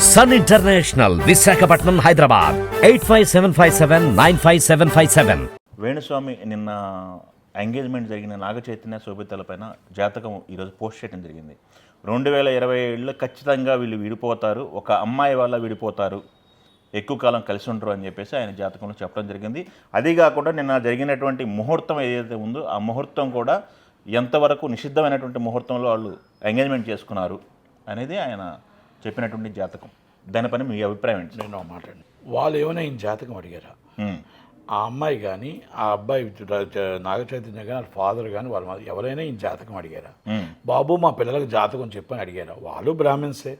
Sun International, Visakhapatnam, Hyderabad 8575795757. Venuswamy నిన్న engagement జరిగిన నాగ చైతన్య శోభితలపైన జాతకం ఈరోజు పోస్ట్ చేయడం జరిగింది. 2027లో ఖచ్చితంగా వీళ్ళు విడిపోతారు, ఒక అమ్మాయి వల్ల విడిపోతారు, ఎక్కువ కాలం కలిసి ఉంటారు అని చెప్పేసి ఆయన జాతకంలో చెప్పడం జరిగింది. అదీ కాకుండా నిన్న జరిగినటువంటి ముహూర్తం ఏదైతే ఉందో ఆ ముహూర్తం కూడా ఎంతవరకు నిషిద్ధమైనటువంటి ముహూర్తంలో వాళ్ళు ఎంగేజ్మెంట్ చేసుకున్నారు అనేది ఆయన చెప్పినటువంటి జాతకం. దానిపైన మీ అభిప్రాయం ఏంటి? నేను మాట్లాడి వాళ్ళు ఏమైనా ఈయన జాతకం అడిగారా? ఆ అమ్మాయి కానీ ఆ అబ్బాయి నాగ చైతన్య కానీ వాళ్ళ ఫాదర్ కానీ వాళ్ళ ఎవరైనా ఈయన జాతకం అడిగారా? బాబు మా పిల్లలకు జాతకం చెప్పని అడిగారా? వాళ్ళు బ్రాహ్మిన్సే,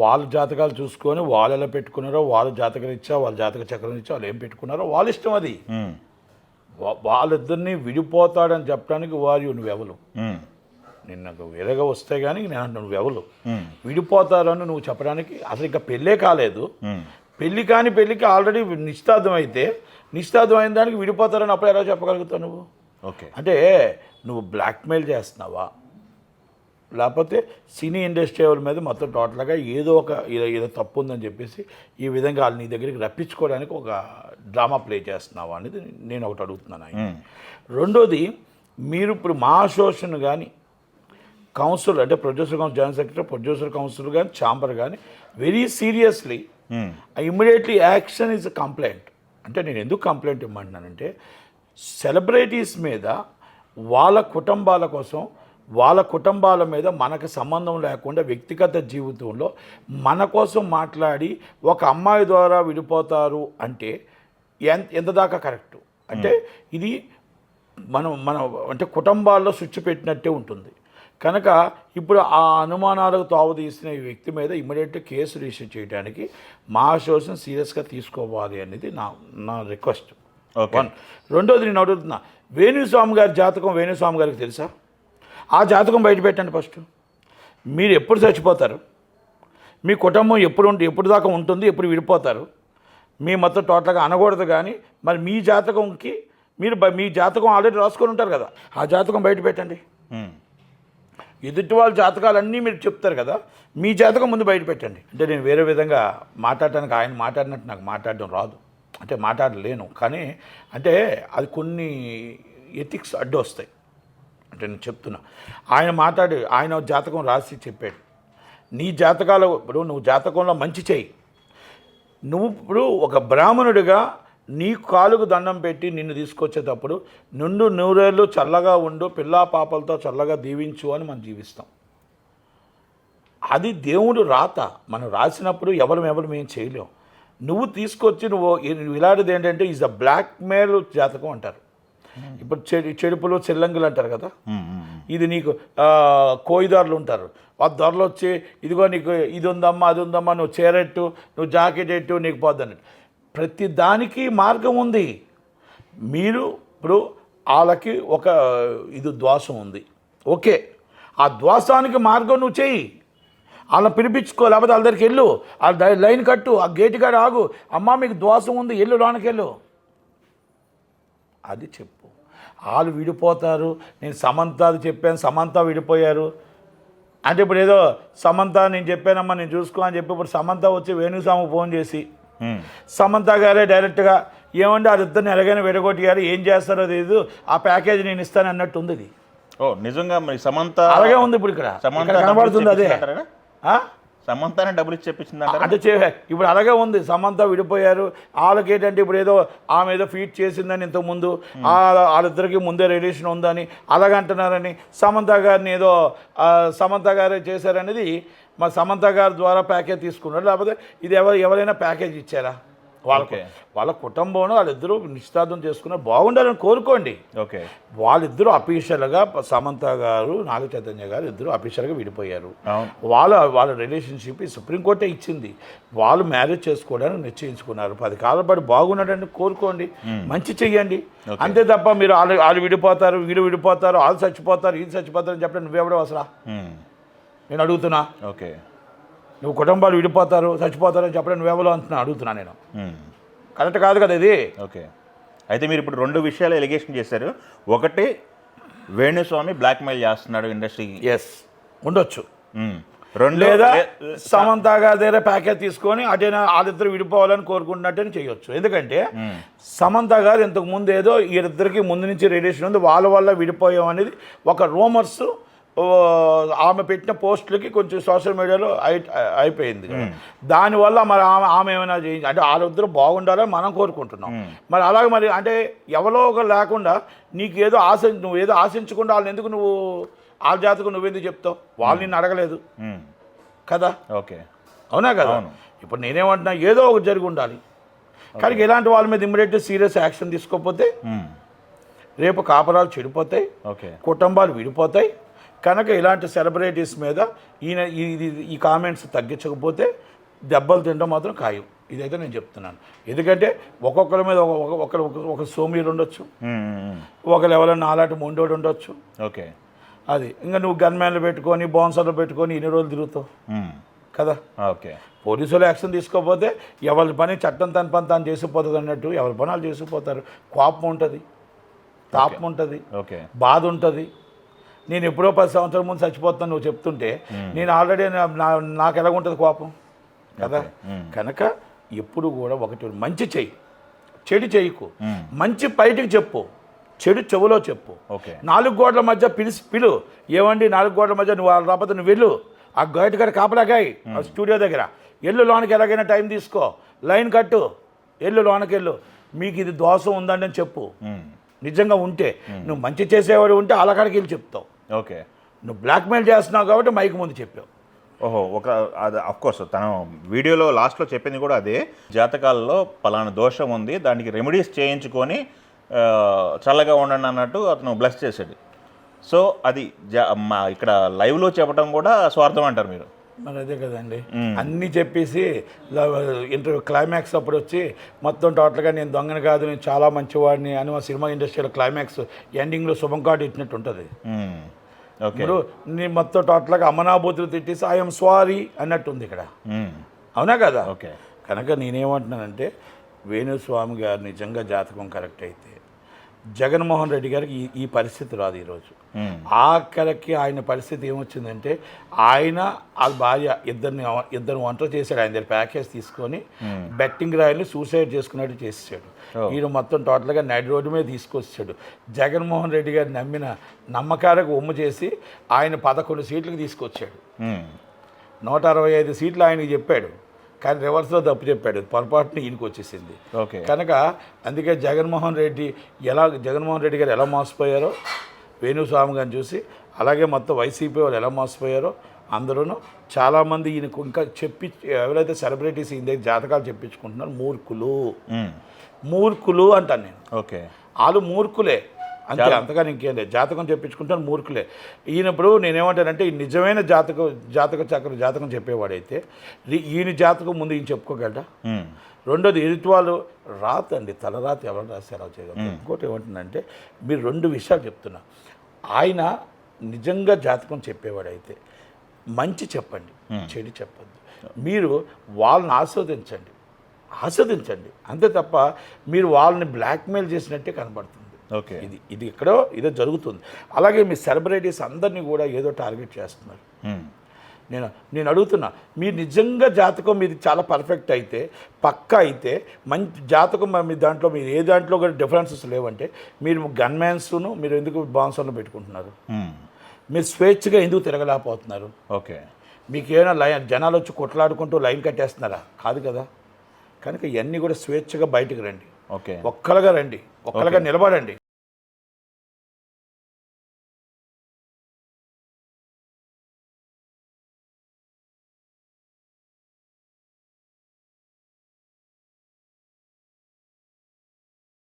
వాళ్ళ జాతకాలు చూసుకొని వాళ్ళు ఎలా పెట్టుకున్నారో, వాళ్ళ జాతకం ఇచ్చా, వాళ్ళ జాతక చక్రం ఇచ్చా, వాళ్ళు ఏం పెట్టుకున్నారో వాళ్ళ ఇష్టం. అది వాళ్ళిద్దరిని విడిపోతాడని చెప్పడానికి వారు నువ్వెవరు? నిన్నకు వేరేగా వస్తే కానీ నేను నువ్వెవరు విడిపోతారని నువ్వు చెప్పడానికి? అసలు ఇంకా పెళ్ళే కాలేదు, పెళ్ళి కాని పెళ్ళికి ఆల్రెడీ నిశ్చితార్థం అయితే నిశ్చితార్థం అయిన దానికి విడిపోతారని అప్పుడు ఎలా చెప్పగలుగుతావు నువ్వు? ఓకే, అంటే నువ్వు బ్లాక్మెయిల్ చేస్తున్నావా, లేకపోతే సినీ ఇండస్ట్రీ వాళ్ళ మీద మొత్తం టోటల్గా ఏదో తప్పు ఉందని చెప్పేసి ఈ విధంగా వాళ్ళు నీ దగ్గరికి రప్పించుకోవడానికి ఒక డ్రామా ప్లే చేస్తున్నావా అనేది నేను ఒకటి అడుగుతున్నాను ఆయన. రెండోది, మీరు ఇప్పుడు మా అసోసియేషన్ కానీ కౌన్సిల్ అంటే producer council general secretary, producer council కానీ ఛాంబర్ కానీ very seriously immediately action is a complaint. అంటే నేను ఎందుకు కంప్లైంట్ ఇమ్మంటున్నానంటే, సెలబ్రిటీస్ మీద వాళ్ళ కుటుంబాల కోసం, వాళ్ళ కుటుంబాల మీద మనకు సంబంధం లేకుండా వ్యక్తిగత జీవితంలో మన కోసం మాట్లాడి ఒక అమ్మాయి ద్వారా విడిపోతారు అంటే ఎంత దాకా కరెక్టు? అంటే ఇది మన అంటే కుటుంబాల్లో స్విచ్ పెట్టినట్టే ఉంటుంది. కనుక ఇప్పుడు ఆ అనుమానాలకు తావుతీసిన ఈ వ్యక్తి మీద ఇమ్మీడియట్గా కేసు రిజిస్టర్ చేయడానికి మా అసోసియేషన్ సీరియస్గా తీసుకోవాలి అనేది నా రిక్వెస్ట్. వన్. రెండోది, నేను అడుగుతున్నా, వేణుస్వామి గారి జాతకం వేణుస్వామి గారికి తెలుసా? ఆ జాతకం బయట పెట్టండి ఫస్ట్. మీరు ఎప్పుడు చచ్చిపోతారు, మీ కుటుంబం ఎప్పుడు దాకా ఉంటుంది, ఎప్పుడు విడిపోతారు, మీ మొత్తం టోటల్గా అనకూడదు. కానీ మరి మీ జాతకంకి మీ జాతకం ఆల్రెడీ రాసుకొని ఉంటారు కదా, ఆ జాతకం బయట పెట్టండి. ఎదుటి వాళ్ళ జాతకాలన్నీ మీరు చెప్తారు కదా, మీ జాతకం ముందు బయట పెట్టండి. అంటే నేను వేరే విధంగా మాట్లాడటానికి, ఆయన మాట్లాడినట్టు నాకు మాట్లాడడం రాదు, అంటే మాట్లాడలేను. కానీ అంటే అది కొన్ని ఎథిక్స్ అడ్డు వస్తాయి. అంటే నేను చెప్తున్నా, ఆయన జాతకం రాసి చెప్పాడు, నీ జాతకాలు ఇప్పుడు నువ్వు జాతకంలో మంచి చేయి. నువ్వు ఇప్పుడు ఒక బ్రాహ్మణుడిగా నీ కాలుకు దండం పెట్టి నిన్ను తీసుకొచ్చేటప్పుడు నుండు నూరేళ్ళు చల్లగా ఉండు, పిల్లా పాపలతో చల్లగా దీవించు అని మనం జీవిస్తాం. అది దేవుడు రాత. మనం రాసినప్పుడు ఎవరు మేము చేయలేం. నువ్వు తీసుకొచ్చి నువ్వు ఇలాంటిది ఏంటంటే ఈజ్ అ బ్లాక్మెయిల్ జాతకం అంటారు. ఇప్పుడు చెడుపులు చెల్లంగులు అంటారు కదా, ఇది నీకు కోయిదారులు ఉంటారు. ఆ ధరలు వచ్చి ఇదిగో నీకు ఇది ఉందమ్మా, అది ఉందమ్మా, నువ్వు చీరెట్టు, నువ్వు జాకెట్ ఎట్టు, నీకు పోద్దన్నట్టు. ప్రతి దానికి మార్గం ఉంది. మీరు ఇప్పుడు వాళ్ళకి ఒక ద్వాసం ఉంది, ఓకే, ఆ ద్వాసానికి మార్గం నువ్వు చెయ్యి. వాళ్ళని పిలిపించుకో, లేకపోతే వాళ్ళ దగ్గరికి వెళ్ళు, వాళ్ళ లైన్ కట్టు, ఆ గేటు కాడ ఆగు, అమ్మ మీకు ద్వాసం ఉంది, వెళ్ళు, లోనికి వెళ్ళు, అది చెప్పు. వాళ్ళు విడిపోతారు, నేను సమంతది చెప్పాను, సమంత విడిపోయారు అంటే ఇప్పుడు ఏదో సమంత నేను చెప్పానమ్మా నేను చూసుకో అని చెప్పి ఇప్పుడు సమంత వచ్చి వేణుస్వామికి ఫోన్ చేసి సమంత గారే డైరెక్ట్గా ఏమంటే వాళ్ళిద్దరిని ఎలాగైనా విడగొట్టారు, ఏం చేస్తారో తెలియదు, ఆ ప్యాకేజ్ నేను ఇస్తాను అన్నట్టు ఉంది. ఇది నిజంగా సమంత అలాగే ఉంది. ఇప్పుడు ఇక్కడ కనబడుతుంది అదే, సమంతనే డబ్బులు ఇచ్చి చెప్పించింది అంటే ఇప్పుడు అలాగే ఉంది. సమంత విడిపోయారు, వాళ్ళకి ఏంటంటే ఇప్పుడు ఏదో ఆమె ఏదో ఫీట్ చేసిందని ఇంతకుముందు, వాళ్ళిద్దరికి ముందే రిలేషన్ ఉందని అలాగంటున్నారని, సమంత గారిని ఏదో సమంత గారే చేశారనేది మా సమంత గారి ద్వారా ప్యాకేజ్ తీసుకున్నారు. లేకపోతే ఇది ఎవరైనా ప్యాకేజ్ ఇచ్చారా? వాళ్ళ కుటుంబంలో వాళ్ళిద్దరూ నిశ్చితార్థం చేసుకున్నారు, బాగుండాలని కోరుకోండి. ఓకే, వాళ్ళిద్దరూ అఫీషియల్గా సమంత గారు నాగ చైతన్య గారు ఇద్దరు అఫీషియల్గా విడిపోయారు. వాళ్ళ రిలేషన్షిప్ సుప్రీంకోర్టే ఇచ్చింది. వాళ్ళు మ్యారేజ్ చేసుకోవడానికి నిశ్చయించుకున్నారు. 10 కాలం పాటు బాగున్నాడని కోరుకోండి, మంచి చెయ్యండి. అంతే తప్ప మీరు వాళ్ళు విడిపోతారు, వీళ్ళు విడిపోతారు, వాళ్ళు చచ్చిపోతారు, వీళ్ళు చచ్చిపోతారు అని చెప్పడం నువ్వెవడో అసలు నేను అడుగుతున్నా. ఓకే, నువ్వు కుటుంబాలు విడిపోతారు, చచ్చిపోతారు అని చెప్పడం నువ్వెవరో అంటున్నా అడుగుతున్నా నేను. కరెక్ట్ కాదు కదా ఇది. ఓకే, అయితే మీరు ఇప్పుడు 2 విషయాలు ఎలిగేషన్ చేశారు. ఒకటి, వేణుస్వామి బ్లాక్మెయిల్ చేస్తున్నాడు ఇండస్ట్రీకి. ఎస్, ఉండొచ్చు. లేదా సమంత గారి దగ్గర ప్యాకేజ్ తీసుకొని అటైనా వాళ్ళిద్దరు విడిపోవాలని కోరుకుంటున్నట్టు చేయొచ్చు. ఎందుకంటే సమంత గారు ఇంతకు ముందు ఏదో వీరిద్దరికి ముందు నుంచి రిలేషన్ ఉంది, వాళ్ళ వల్ల విడిపోయాం అనేది ఒక రూమర్స్ ఆమె పెట్టిన పోస్టులకి కొంచెం సోషల్ మీడియాలో అయిపోయింది. దానివల్ల మరి ఆమె ఏమైనా చేయించి అంటే వాళ్ళిద్దరూ బాగుండాలని మనం కోరుకుంటున్నాం. మరి అలాగే మరి అంటే ఎవరో ఒకరు లేకుండా నీకు ఏదో నువ్వు ఏదో ఆశించకుండా వాళ్ళని ఎందుకు నువ్వు వాళ్ళ జాతకు నువ్వెందుకు చెప్తావు? వాళ్ళు నిన్ను అడగలేదు కదా. ఓకే, అవునా కదా. ఇప్పుడు నేనేమంటున్నా ఏదో ఒకటి జరిగి ఉండాలి. కానీ ఇలాంటి వాళ్ళ మీద ఇమ్మీడియట్ సీరియస్ యాక్షన్ తీసుకోకపోతే రేపు కాపురాలు చెడిపోతాయి, కుటుంబాలు విడిపోతాయి. కనుక ఇలాంటి సెలబ్రిటీస్ మీద ఈ కామెంట్స్ తగ్గించకపోతే దెబ్బలు తినడం మాత్రం ఖాయం. ఇదైతే నేను చెప్తున్నాను. ఎందుకంటే ఒక్కొక్కరి మీద ఒక సోమీరు ఉండొచ్చు, ఒకరు ఎవరైనా అలాంటి మొండోడు ఉండొచ్చు. ఓకే, అది ఇంకా నువ్వు గన్మ్యాన్లు పెట్టుకొని బౌన్సర్లు పెట్టుకొని ఇన్ని రోజులు తిరుగుతావు కదా. ఓకే, పోలీసులు యాక్షన్ తీసుకోకపోతే ఎవరి పని చట్టం తన పని తాను చేసిపోతుంది అన్నట్టు ఎవరి పని వాళ్ళు చేసిపోతారు. కోపం ఉంటుంది, తాపం ఉంటుంది, బాధ ఉంటుంది. నేను ఎప్పుడో 10 సంవత్సరాల ముందు చచ్చిపోతాను నువ్వు చెప్తుంటే నేను ఆల్రెడీ నాకు ఎలాగుంటుంది కోపం కదా. కనుక ఎప్పుడు కూడా ఒకటి మంచి చెయ్యి, చెడు చెయ్యకు. మంచి బయటికి చెప్పు, చెడు చెవులో చెప్పు. 4 గోడల మధ్య పిలు. ఏమండి 4 గోడల మధ్య నువ్వు రాకపోతే నువ్వు వెళ్ళు, ఆ గైడ్ గారు కాపలాగాయి స్టూడియో దగ్గర ఎల్లు, లోనికి ఎలాగైనా టైం తీసుకో, లైన్ కట్టు, ఎల్లు లోనకి వెళ్ళు, మీకు ఇది దోషం ఉందండి అని చెప్పు. నిజంగా ఉంటే నువ్వు మంచి చేసేవాడు ఉంటే అలాకాడికి వెళ్ళి చెప్తావు. ఓకే, నువ్వు బ్లాక్మెయిల్ చేస్తున్నావు కాబట్టి మైక్ ముందు చెప్పావు. ఓహో, అది అఫ్కోర్స్ తను వీడియోలో లాస్ట్లో చెప్పింది కూడా అదే, జాతకాల్లో పలానా దోషం ఉంది, దానికి రెమెడీస్ చేయించుకొని చల్లగా ఉండండి అన్నట్టు అతను బ్లెస్ చేశాడు. సో అది ఇక్కడ లైవ్లో చెప్పడం కూడా స్వార్థం అంటారు మీరు. మరి అదే కదండి, అన్నీ చెప్పేసి ఇంటర్వ్యూ క్లైమాక్స్ అప్పుడు వచ్చి మొత్తం టోటల్గా నేను దొంగని కాదు, నేను చాలా మంచివాడిని అని మా సినిమా ఇండస్ట్రీలో క్లైమాక్స్ ఎండింగ్లో శుభం కార్డు ఇచ్చినట్టు ఉంటుంది. ఇప్పుడు నేను మొత్తం టోటల్గా అమ్మనాభూతులు తిట్టేసి ఐఎమ్ సారీ అన్నట్టు ఉంది ఇక్కడ. అవునా కదా. కనుక నేనేమంటున్నానంటే వేణుస్వామి గారు నిజంగా జాతకం కరెక్ట్ అయితే జగన్మోహన్ రెడ్డి గారికి ఈ పరిస్థితి రాదు ఈరోజు. ఆఖరికి ఆయన పరిస్థితి ఏమొచ్చిందంటే ఆయన వాళ్ళ భార్య ఇద్దరు వంట చేశాడు, ఆయన దగ్గర ప్యాకేజ్ తీసుకొని బెట్టింగ్ రాయల్ని సూసైడ్ చేసుకున్నట్టు చేసాడు. ఈయన మొత్తం టోటల్గా నడి రోడ్డు మీద తీసుకొచ్చాడు. జగన్మోహన్ రెడ్డి గారు నమ్మిన నమ్మకాలకు ఒమ్ము చేసి ఆయన 11 సీట్లకు తీసుకొచ్చాడు. 165 సీట్లు ఆయనకి చెప్పాడు, కానీ రివర్స్లో తప్పు చెప్పాడు, పొరపాటున ఈయనకి వచ్చేసింది. కనుక అందుకే జగన్మోహన్ రెడ్డి గారు ఎలా మోసపోయారో వేణుస్వామి గారిని చూసి, అలాగే మొత్తం వైసీపీ వాళ్ళు ఎలా మోసపోయారో అందరూ చాలామంది ఈయనకు ఇంకా ఎవరైతే సెలబ్రిటీస్ ఈయన దగ్గర జాతకాలు చెప్పించుకుంటున్నారో మూర్ఖులు అంటాను నేను. వాళ్ళు మూర్ఖులే అంతే, అంతగా ఇంకేం లేదు. జాతకం చెప్పించుకుంటాను మూర్ఖులే. ఈయనప్పుడు నేనేమంటానంటే ఈ నిజమైన జాతకం చెప్పేవాడైతే ఈయన జాతకం ముందు ఈయన చెప్పుకోగలరా? రెండోది ఎదుటి వాళ్ళు రాతండి, తలరాత ఎవరు రాస్తే ఎలా చేయగలరు? ఇంకోటి ఏమంటుందంటే మీరు 2 విషయాలు చెప్తున్నా. ఆయన నిజంగా జాతకం చెప్పేవాడైతే మంచి చెప్పండి, చెడు చెప్పద్దు. మీరు వాళ్ళని ఆస్వాదించండి అంతే తప్ప మీరు వాళ్ళని బ్లాక్మెయిల్ చేసినట్టే కనబడుతుంది. ఇది ఇదో జరుగుతుంది. అలాగే మీ సెలబ్రిటీస్ అందరినీ కూడా ఏదో టార్గెట్ చేస్తున్నారు. నేను అడుగుతున్నా, మీరు నిజంగా జాతకం మీది చాలా పర్ఫెక్ట్ అయితే, పక్కా అయితే, మంచి జాతకం మీ దాంట్లో మీరు ఏ దాంట్లో కూడా డిఫరెన్సెస్ లేవంటే మీరు గన్మ్యాన్స్ను మీరు ఎందుకు బాన్సర్లు పెట్టుకుంటున్నారు? మీరు స్వేచ్ఛగా ఎందుకు తిరగలేకపోతున్నారు? మీకు ఏమైనా జనాలు వచ్చి కొట్లాడుకుంటూ లైన్ కట్టేస్తున్నారా? కాదు కదా. కనుక ఇవన్నీ కూడా స్వేచ్ఛగా బయటకు రండి, ఒక్కలుగా రండి, ఒక్కలుగా నిలబడండి.